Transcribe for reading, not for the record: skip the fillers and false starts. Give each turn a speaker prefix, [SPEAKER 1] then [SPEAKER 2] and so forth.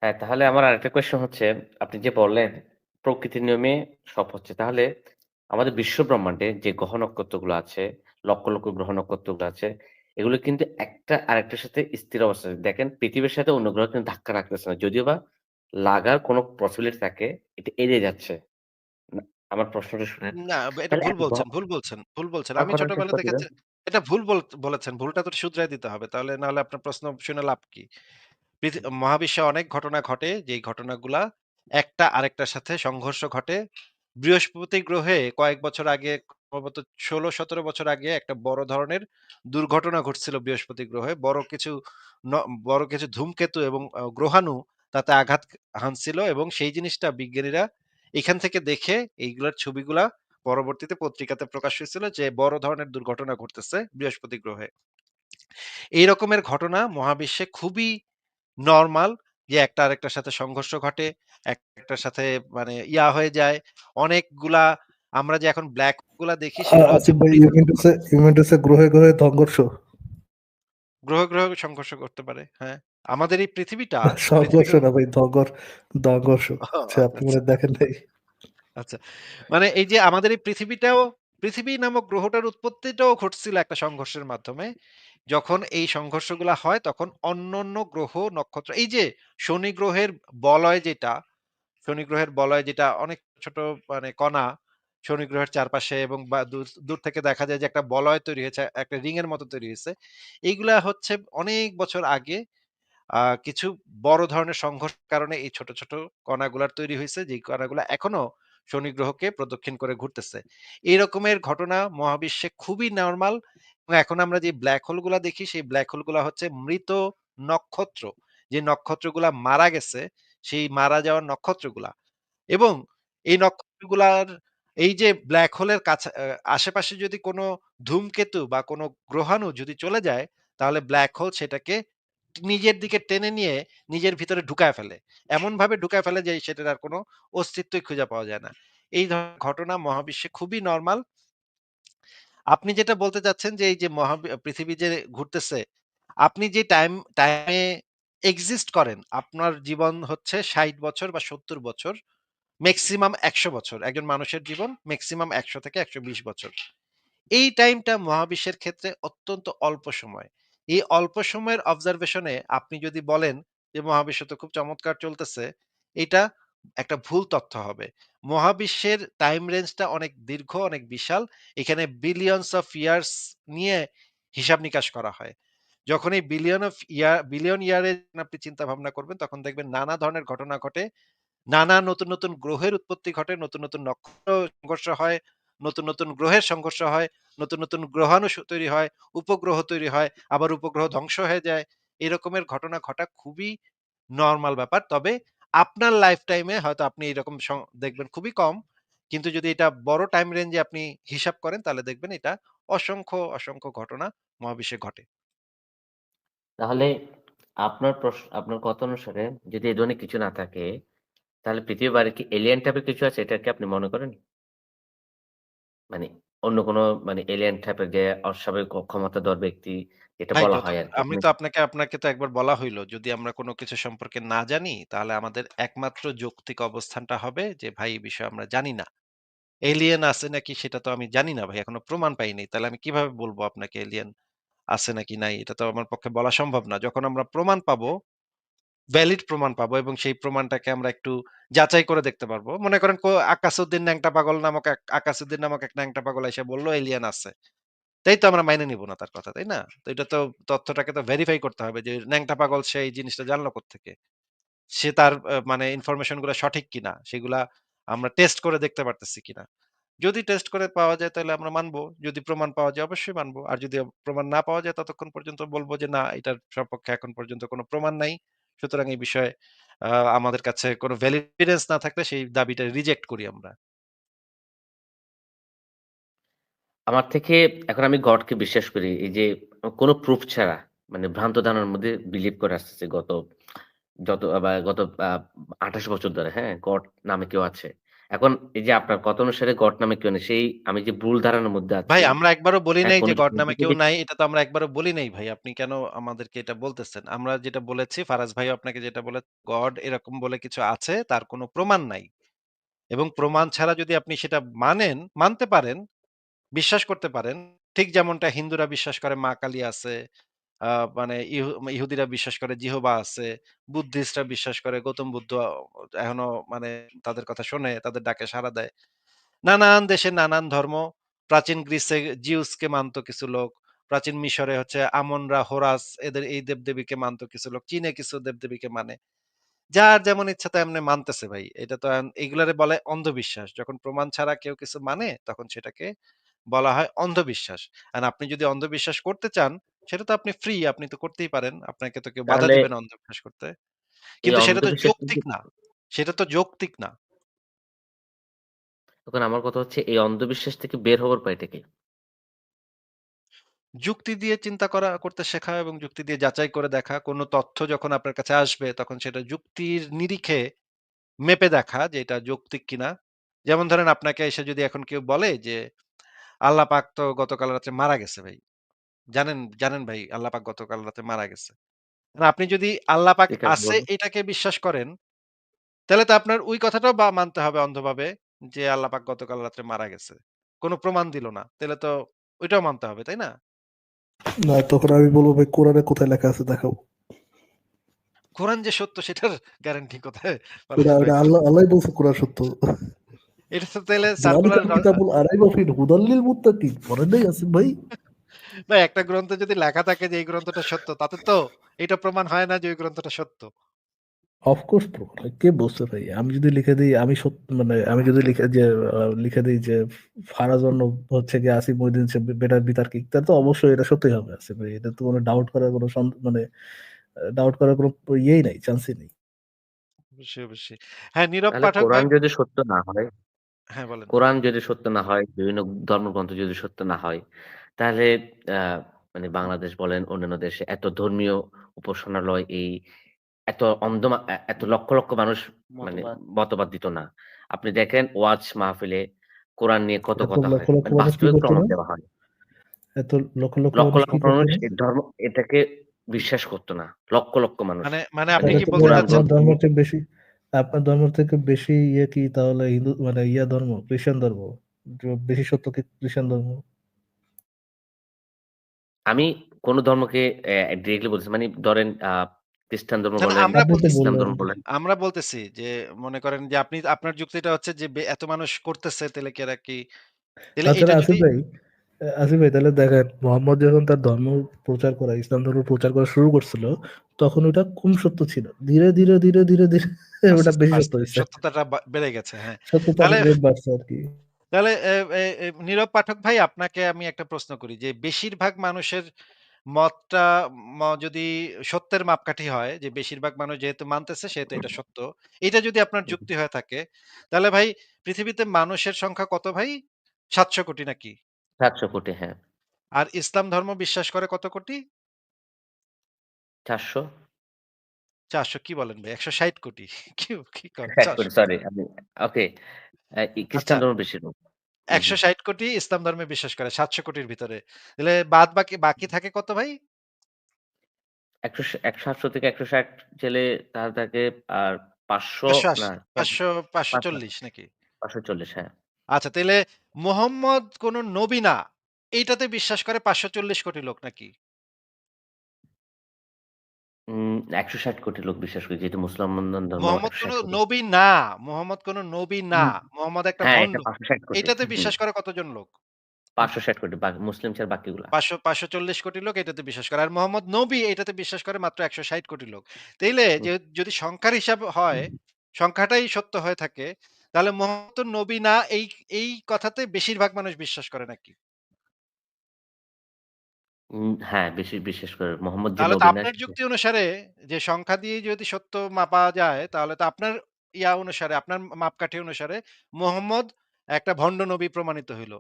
[SPEAKER 1] হ্যাঁ, তাহলে আমার আরেকটা কোয়েশ্চেন হচ্ছে, আপনি যে বললেন প্রকৃতির নিয়মে সব হচ্ছে। তাহলে আমাদের বিশ্বব্রহ্মান্ডে যে গ্রহ নক্ষত্রগুলো আছে, লক্ষ, লক্ষ গ্রহ নক্ষত্রগুলো আছে, এগুলো কিন্তু একটা আরেকটার সাথে স্থির অবস্থায়। দেখেন পৃথিবীর সাথে অন্য গ্রহ কিন্তু ধাক্কা রাখতেছে না। যদিও বা লাগার কোনো পসিবিলিটি থাকে, এটা এড়িয়ে যাচ্ছে। না, আমার প্রশ্নটা শুনেন।
[SPEAKER 2] না, এটা
[SPEAKER 1] তাহলে
[SPEAKER 2] ভুল
[SPEAKER 1] এত
[SPEAKER 2] বলছেন, ভুল বলছেন, ভুল বলছেন। আমি
[SPEAKER 1] কখনো
[SPEAKER 2] ছোটবেলা
[SPEAKER 1] চেষ্টা করেন?
[SPEAKER 2] দেখেছি এটা ভুল বলেছেন। ভুলটা তো শুধরায় দিতে হবে। তাহলে নাহলে আপনার প্রশ্ন শুনে লাভ কি? মহাবিশ্বে অনেক ঘটনা ঘটে, যেই ঘটনাগুলা একটা আরেকটার সাথে সংঘর্ষ ঘটে। বৃহস্পতি গ্রহে কয়েক বছর আগে, সম্ভবত ১৬-১৭ বছর আগে একটা বড় ধরনের দুর্ঘটনা ঘটছিল বৃহস্পতি গ্রহে। ন বড় কিছু ধূমকেতু এবং গ্রহাণু তাতে আঘাত হানছিল এবং সেই জিনিসটা বিজ্ঞানীরা এখান থেকে দেখে এইগুলার ছবিগুলা পরবর্তীতে পত্রিকাতে প্রকাশ হয়েছিল যে বড় ধরনের দুর্ঘটনা ঘটতেছে বৃহস্পতি গ্রহে। এই রকমের ঘটনা মহাবিশ্বে খুবই নরমাল, যে একটা আরেকটার সাথে সংঘর্ষ ঘটে, একটার সাথে মানে হয়ে যায়। অনেকগুলা আমরা যে এখন ব্লাক গুলা দেখি সেগুলো হচ্ছে
[SPEAKER 3] আসিফ ভাই,
[SPEAKER 2] মৃত
[SPEAKER 3] ইউভেন্টাসে গ্রহে গ্রহে সংঘর্ষ।
[SPEAKER 2] গ্রহ সংঘর্ষ করতে পারে। হ্যাঁ। আমাদের এই
[SPEAKER 3] সংঘর্ষ
[SPEAKER 2] পৃথিবীটার
[SPEAKER 3] না ভাই, দংঘর্ষ।
[SPEAKER 2] ও
[SPEAKER 3] আচ্ছা,
[SPEAKER 2] আচ্ছা,
[SPEAKER 3] আপনি
[SPEAKER 2] আচ্ছা,
[SPEAKER 3] মনে হয় দেখেন নাই।
[SPEAKER 2] আচ্ছা। মানে এই যে আমাদের এই পৃথিবী নামক গ্রহটার উৎপত্তিটাও ঘটছিল একটা সংঘর্ষের মাধ্যমে। যখন এই সংঘর্ষগুলা হয় তখন অন্যান্য গ্রহ, নক্ষত্র এই যে শনি গ্রহের বলয় যেটা শনি গ্রহের বলয় যেটা অনেক ছোট মানে কণা শনি গ্রহের চারপাশে এবং বা দূর দূর থেকে দেখা যায় যে একটা বলয় তৈরি হয়েছে, একটা রিং এর মতো তৈরি হয়েছে। এইগুলা হচ্ছে অনেক বছর আগে কিছু বড় ধরনের সংঘর্ষের কারণে এই ছোট ছোট কণাগুলার তৈরি হয়েছে, যে কণাগুলা এখনো শনি গ্রহকে প্রদক্ষিণ করে ঘুরতেছে। এই রকমের ঘটনা মহাবিশ্বে খুবই নরমাল। এবং এখন আমরা যে ব্ল্যাক হোল গুলা দেখি সেই ব্ল্যাক হোল গুলা হচ্ছে মৃত নক্ষত্র, যে নক্ষত্রগুলা মারা গেছে, সেই মারা যাওয়ার নক্ষত্রগুলা। এবং এই নক্ষত্রগুলার এই যে ব্ল্যাক হোলের কাছে আশেপাশে যদি কোনো ধূমকেতু বা কোনো গ্রহাণু যদি চলে যায়, তাহলে ব্ল্যাক হোল সেটাকে নিজের দিকে টেনে নিয়ে নিজের ভিতরে ঢুকায় ফেলে। এমনভাবে ঢুকায় ফেলে যে সেটার আর কোনো অস্তিত্বই খুঁজে পাওয়া যায় না। এই ধরনের ঘটনা মহাবিশ্বে খুবই নরমাল। আপনি যেটা বলতে চাচ্ছেন যে এই যে পৃথিবী যে ঘুরতেছে, আপনি যে টাইমে এক্সিস্ট করেন, আপনার জীবন হচ্ছে ৬০ বছর বা ৭০ বছর। মেক্সিমাম ১০০ বছর। একজন মানুষের জীবন মেক্সিমাম ১০০ থেকে ১২০ বছর। এই টাইমটা মহাবিশ্বের ক্ষেত্রে অত্যন্ত অল্প সময়। এই অল্প সময়ের অবজারভেশনে আপনি যদি বলেন যে মহাবিশ্ব তো খুব চমৎকার চলতেছে, এটা একটা ভুল তথ্য হবে। মহাবিশ্বের টাইম রেঞ্জটা অনেক দীর্ঘ, অনেক বিশাল। এখানে বিলিয়নস অফ ইয়ার্স নিয়ে হিসাব নিকাশ করা হয়। যখন এই বিলিয়ন ইয়ারে আপনি চিন্তা ভাবনা করবেন তখন দেখবেন নানা ধরনের ঘটনা ঘটে। নানা নতুন, নতুন গ্রহের উৎপত্তি ঘটে, নতুন, নতুন নক্ষত্র সংঘর্ষ হয়, নতুন, নতুন গ্রহের সংঘর্ষ হয়, নতুন, নতুন গ্রহাণু তৈরি হয়, উপগ্রহ তৈরি হয়, আবার উপগ্রহ ধ্বংস হয়ে যায়। এরকমের ঘটনা ঘটা খুবই নরমাল ব্যাপার। তবে আপনার লাইফ টাইমে হয়তো আপনি এরকম দেখবেন খুবই কম। কিন্তু যদি এটা বড় টাইম রেঞ্জে আপনি হিসাব করেন তাহলে দেখবেন এটা অসংখ্য, অসংখ্য ঘটনা মহাবিশ্বে ঘটে।
[SPEAKER 1] তাহলে আপনার কথা অনুসারে যদি এই ধরনের কিছু না থাকে, তাহলে পৃথিবীর বাইরে কি এলিয়েন টাইপের কিছু আছে? এটা কি আপনি মনে করেন? মানে অন্য কোনো এলিয়েন টাইপের যে অস্বাভাবিক ক্ষমতাধর ব্যক্তি, যেটা
[SPEAKER 2] ভাই
[SPEAKER 1] বলা হয় আরকি।
[SPEAKER 2] আমি তো আপনাকে তো একবার বলা হইল, যদি আমরা কোনো কিছু সম্পর্কে না জানি তাহলে আমাদের একমাত্র যৌক্তিক অবস্থানটা হবে যে ভাই এই বিষয়ে আমরা জানি না। এলিয়েন আছে নাকি সেটা তো আমি জানি না ভাই, এখনো প্রমাণ পাইনি। তাহলে আমি কিভাবে বলবো আপনাকে এলিয়েন আছে নাকি নাই? এটা তো আমার পক্ষে বলা সম্ভব না। যখন আমরা প্রমাণ পাবো, ভ্যালিড প্রমাণ পাবো এবং সেই প্রমাণটাকে আমরা একটু যাচাই করে দেখতে পারবো। মনে করেন আকাসউদ্দিন ন্যাংটা পাগল নামক আকাসউদ্দিন নামক এক ন্যাংটা পাগল এসে বলল এলিয়েন আছে। তাই তো আমরা মাইনে নিব না তার কথা, তাই না? তো এটা তো তথ্যটাকে তো ভেরিফাই করতে হবে যে ন্যাংটা পাগল সে এই জিনিসটা জানলো কোত্থেকে? সে তার মানে ইনফরমেশন গুলা সঠিক কিনা সেগুলা আমরা টেস্ট করে দেখতে পারতেছি কিনা। যদি টেস্ট করে পাওয়া যায় তাহলে আমরা মানবো। যদি প্রমাণ পাওয়া যায় অবশ্যই মানবো। আর যদি প্রমাণ না পাওয়া যায় ততক্ষণ পর্যন্ত বলব যে না, এটার সপক্ষে এখন পর্যন্ত কোনো প্রমাণ নাই। সুতরাং এই বিষয়ে আ আমাদের কাছে কোনো ভ্যালিড এভিডেন্স না থাকলে সেই দাবিটা রিজেক্ট করি আমরা।
[SPEAKER 1] আমার থেকে এখন আমি গডকে বিশ্বাস করি। এই যে কোন প্রুফ ছাড়া ভ্রান্ত ধারণার মধ্যে বিলিভ করে আসতেছি গত ২৮ বছর ধরে, হ্যাঁ? গড নামে কেউ আছে। এখন এই যে আপনার কথা অনুসারে গড নামে কেউ নেই, সেই আমি যে ভুল ধারণার মধ্যে
[SPEAKER 2] ভাই
[SPEAKER 1] আছি,
[SPEAKER 2] আমরা একবারও বলি নাই
[SPEAKER 1] এখন
[SPEAKER 2] যে গড নামে
[SPEAKER 1] যদি
[SPEAKER 2] কেউ
[SPEAKER 1] দেখি
[SPEAKER 2] নাই। এটা তো আমরা একবারও বলি নাই ভাই। আপনি কেন আমাদেরকে এটা বলতেছেন? আমরা যেটা বলেছি ফারাজ ভাইও আপনাকে যেটা বলে গড এরকম বলে কিছু আছে তার কোনো প্রমাণ নাই। এবং প্রমাণ ছাড়া যদি আপনি সেটা মানতে পারেন, বিশ্বাস করতে পারেন, ঠিক যেমনটা হিন্দুরা বিশ্বাস করে মা কালী আছে, আ মানে ইহুদিরা বিশ্বাস করে জিহোবা আছে, বুদ্ধিস্টরা বিশ্বাস করে গৌতম বুদ্ধ এখনো মানে তাদের কথা শোনে, তাদের ডাকে সাড়া দেয়। নানান দেশে নানান ধর্ম। প্রাচীন গ্রিসে জিউসকে মানত কিছু লোক। প্রাচীন মিশরে হচ্ছে আমনরা, হোরাস এদের এই দেবদেবীকে মানত কিছু লোক। চীনে কিছু দেবদেবীকে মানে। যার যেমন ইচ্ছা তেমনি মানতেছে ভাই। এটা তো এগুলারে বলে অন্ধবিশ্বাস। যখন প্রমাণ ছাড়া কেউ কিছু মানে তখন সেটাকে বলা হয় অন্ধবিশ্বাস। আর আপনি যদি অন্ধবিশ্বাস করতে চান সেটা তো আপনি ফ্রি, আপনি তো করতেই পারেন। আপনাকে তো কেউ বাধা
[SPEAKER 1] তাহলে
[SPEAKER 2] দিবে না অন্ধবিশ্বাস করতে।
[SPEAKER 1] এই
[SPEAKER 2] কিন্তু সেটা তো
[SPEAKER 1] অন্ধবিশ্বাস
[SPEAKER 2] যৌক্তিক না। সেটা তো যৌক্তিক না।
[SPEAKER 1] এখন আমার কথা হচ্ছে এই অন্ধবিশ্বাস থেকে বের হওয়ার উপায়টা কি?
[SPEAKER 2] যুক্তি দিয়ে চিন্তা করতে শেখা এবং যুক্তি দিয়ে যাচাই করে দেখা। কোন তথ্য যখন আপনার কাছে আসবে তখন সেটা যুক্তির নিরিখে মেপে দেখা যে এটা যৌক্তিক কিনা। যেমন ধরেন আপনাকে এসে যদি এখন কেউ বলে যে, "আল্লাহ পাক তো গতকাল রাত্রে মারা গেছে ভাই।" জানেন ভাই আল্লাহ পাক গতকাল রাতে মারা গেছে। আপনি যদি আল্লাহ পাক
[SPEAKER 1] ঠিক আছে
[SPEAKER 2] আছে
[SPEAKER 1] বলুন।
[SPEAKER 2] এটাকে বিশ্বাস করেন, তাহলে তো আপনার ওই কথাটাও মানতে হবে অন্ধভাবে যে আল্লাহ পাক গতকাল রাত্রে মারা গেছে। কোন প্রমাণ দিল না। তাহলে তো ওইটাও মানতে হবে, তাই না?
[SPEAKER 3] না, তখন আমি বলবো ভাই কোরআনে কোথায় লেখা আছে দেখাও।
[SPEAKER 2] কোরআন যে সত্য সেটার গ্যারান্টি কোথায়
[SPEAKER 3] ওটা
[SPEAKER 2] ফারাজ ভাই?
[SPEAKER 3] ওটা আল্লাহ বলছে কোরআন সত্য।
[SPEAKER 2] এটা তো তাইলে সার্কুলার
[SPEAKER 3] যালিকা কিতাবুল আরাইবা ফিহি হুদাল লিল মুত্তাকিন, পড়ে নাই আসিফ ভাই?
[SPEAKER 2] ভাই একটা গ্রন্থে যদি লেখা থাকে যে এই গ্রন্থটা সত্য তাতে তো এটা প্রমাণ হয় না যে ওই গ্রন্থটা সত্য।
[SPEAKER 3] অফকোর্স প্রমাণ হয়। কে বলছে ভাই? আমি যদি লিখে দিই আমি মানে আমি যদি লিখে দিই যে ফারাজন্য হচ্ছে গিয়ে আসিফ মহিউদ্দিন বেটার বিতার্কিক, তাহলে তো অবশ্যই এটা সত্যি হবে আসিফ ভাই। এটা তো কোনো ডাউট করার কোনো মানে ডাউট করার কোনো ইয়েই নাই, চান্সই নেই।
[SPEAKER 2] অবশ্যই, অবশ্যই। হ্যাঁ, নীরব
[SPEAKER 1] তাহলে
[SPEAKER 2] পাঠক
[SPEAKER 1] কোরআন
[SPEAKER 2] ভাই
[SPEAKER 1] যদি সত্য না হয়,
[SPEAKER 2] হ্যাঁ, বলেন।
[SPEAKER 1] কোরআন যদি সত্য না হয়, বিভিন্ন ধর্মগ্রন্থ যদি সত্য না হয়, তাহলে আ মানে বাংলাদেশ বলেন, অন্যান্য দেশে এত ধর্মীয় উপাসনালয়, এত এত লক্ষ, লক্ষ মানুষ মানে মতবাদ দিত না। আপনি দেখেন ওয়াজ মাহফিলে কোরআন নিয়ে কত
[SPEAKER 3] এত
[SPEAKER 1] কথা
[SPEAKER 3] লক্ষ
[SPEAKER 1] হয়।
[SPEAKER 3] লক্ষ
[SPEAKER 1] মানে
[SPEAKER 3] মানুষ কি
[SPEAKER 1] বাস্তবিক
[SPEAKER 3] করতো
[SPEAKER 1] প্রমাণ
[SPEAKER 3] না?
[SPEAKER 1] দেওয়া হয়।
[SPEAKER 3] এত লক্ষ লক্ষ
[SPEAKER 1] লক্ষ,
[SPEAKER 3] মানুষ
[SPEAKER 1] লক্ষ
[SPEAKER 3] কি করতো
[SPEAKER 1] মানুষ
[SPEAKER 3] না?
[SPEAKER 1] এটাকে বিশ্বাস করত না। লক্ষ, লক্ষ মানুষ।
[SPEAKER 2] মানে আপনি
[SPEAKER 3] তাহলে
[SPEAKER 1] এবং
[SPEAKER 2] কি
[SPEAKER 3] তো ভাই
[SPEAKER 2] বলতে
[SPEAKER 1] কোরআন
[SPEAKER 2] চাচ্ছেন
[SPEAKER 3] আপনার
[SPEAKER 1] গ্রন্থ
[SPEAKER 3] ধর্ম
[SPEAKER 1] নিয়ে
[SPEAKER 3] থেকে বেশি, আপনার ধর্ম থেকে বেশি ইয়ে কি তাহলে হিন্দু মানে ইয়া ধর্ম, খ্রিস্টান ধর্ম? বেশি সত্য কি খ্রিস্টান ধর্ম?
[SPEAKER 1] আমি কোন ধর্মকে ডিরেক্টলি বলছি। মানে ধরেন খ্রিস্টান ধর্ম
[SPEAKER 2] না, না
[SPEAKER 1] বলেন,
[SPEAKER 2] আমরা
[SPEAKER 3] আপনি তো
[SPEAKER 2] বলতেছি
[SPEAKER 1] ইসলাম
[SPEAKER 3] বললেন।
[SPEAKER 1] ধর্ম বলেন।
[SPEAKER 2] আমরা বলতেছি যে মনে করেন যে আপনার যুক্তিটা হচ্ছে যে এত মানুষ করতেছে তাহলে কি এরা কি তাহলে
[SPEAKER 3] তাছাড়া
[SPEAKER 2] এটা যদি
[SPEAKER 3] আসিফ ভাই তাহলে দেখেন মোহাম্মদ যখন তার ধর্ম প্রচার করা, ইসলাম ধর্ম প্রচার করা শুরু করছিল, তখন ওটা কম সত্য ছিল। ধীরে ধীরে ধীরে ধীরে ধীরে
[SPEAKER 2] আস্তে,
[SPEAKER 3] ওটা
[SPEAKER 2] আস্তে
[SPEAKER 3] বেশি সত্য
[SPEAKER 2] বাড়ছে।
[SPEAKER 3] হয়েছে।
[SPEAKER 2] সত্যতাটা বেড়ে গেছে। হ্যাঁ।
[SPEAKER 3] সত্যতার
[SPEAKER 2] তাহলে
[SPEAKER 3] রেট বাড়ছে আর কি।
[SPEAKER 2] তাহলে এ এ এ নীরব পাঠক ভাই আপনাকে আমি একটা প্রশ্ন করি যে বেশিরভাগ মানুষের মতটা যদি সত্যের মাপকাঠি হয় যে বেশিরভাগ মানুষ যেহেতু মানতেছে সেহেতু এটা সত্য। এটা যদি আপনার যুক্তি হয়ে থাকে তাহলে ভাই পৃথিবীতে মানুষের সংখ্যা কত ভাই? ৭০০ কোটি নাকি?
[SPEAKER 1] ৭০০ কোটি, হ্যাঁ।
[SPEAKER 2] আর ইসলাম ধর্ম বিশ্বাস করে কত কোটি?
[SPEAKER 1] ৪০০?
[SPEAKER 2] ৪০০ কি বলেন ভাই? ১৬০ কোটি। কি কি কন
[SPEAKER 1] ৬০ কোটি,
[SPEAKER 2] ৪০০
[SPEAKER 1] সরি আমি ওকে।
[SPEAKER 2] আচ্ছা
[SPEAKER 1] খ্রিস্টান ধর্ম বেশি লোক। হুম, হুম।
[SPEAKER 2] ১৬০ কোটি ইসলাম ধর্মে বিশ্বাস করে ৭০০ কোটির ভিতরে। তাহলে বাকি থাকে কত ভাই?
[SPEAKER 1] ৭০০ থেকে ১৬০ ছেলে তাহলে থাকে আর ৫০০ না
[SPEAKER 2] ৫৮০
[SPEAKER 1] সরি ৫০০
[SPEAKER 2] ৫৪০ নাকি?
[SPEAKER 1] ৫৪০, হ্যাঁ।
[SPEAKER 2] আচ্ছা তাইলে মোহাম্মদ কোন নবী না। এইটাতে বিশ্বাস করে ৫৪০ কোটি লোক নাকি?
[SPEAKER 1] ১৬০ কোটি লোক বিশ্বাস করে, যেহেতু মুসলমান ধর্ম
[SPEAKER 2] মোহাম্মদ কোন
[SPEAKER 1] ১৬০ কোটি।
[SPEAKER 2] নবী না। মোহাম্মদ কোন নবী না।
[SPEAKER 1] হুম,
[SPEAKER 2] মোহাম্মদ একটা
[SPEAKER 1] হ্যাঁ,
[SPEAKER 2] ভন্ড।
[SPEAKER 1] এটা ৫৬০ কোটি।
[SPEAKER 2] এটাতে
[SPEAKER 1] হুম,
[SPEAKER 2] বিশ্বাস করে কতজন লোক?
[SPEAKER 1] ৫৬০ কোটি মুসলিম ছাড়া বাকিগুলা।
[SPEAKER 2] ৫৪০ কোটি লোক এটাতে বিশ্বাস করে। আর মোহাম্মদ নবী এটাতে বিশ্বাস করে মাত্র ১৬০ কোটি লোক। তাইলে
[SPEAKER 1] হুম,
[SPEAKER 2] যে যদি সংখ্যার হিসাব হয়, সংখ্যাটাই সত্য হয়ে থাকে, তাহলে মোহাম্মদ তো নবী না এই কথাতে বেশিরভাগ মানুষ বিশ্বাস করে নাকি?
[SPEAKER 1] হ্যাঁ, বেশি বিশেষ করে মোহাম্মদ যে
[SPEAKER 2] তাহলে তো
[SPEAKER 1] নবী না
[SPEAKER 2] আপনার
[SPEAKER 1] সেটা
[SPEAKER 2] যুক্তি অনুসারে যে সংখ্যা দিয়েই যদি সত্য মাপা যায়, তাহলে তো আপনার অনুসারে, আপনার মাপকাঠি অনুসারে মোহাম্মদ একটা ভন্ড নবী প্রমাণিত হইল।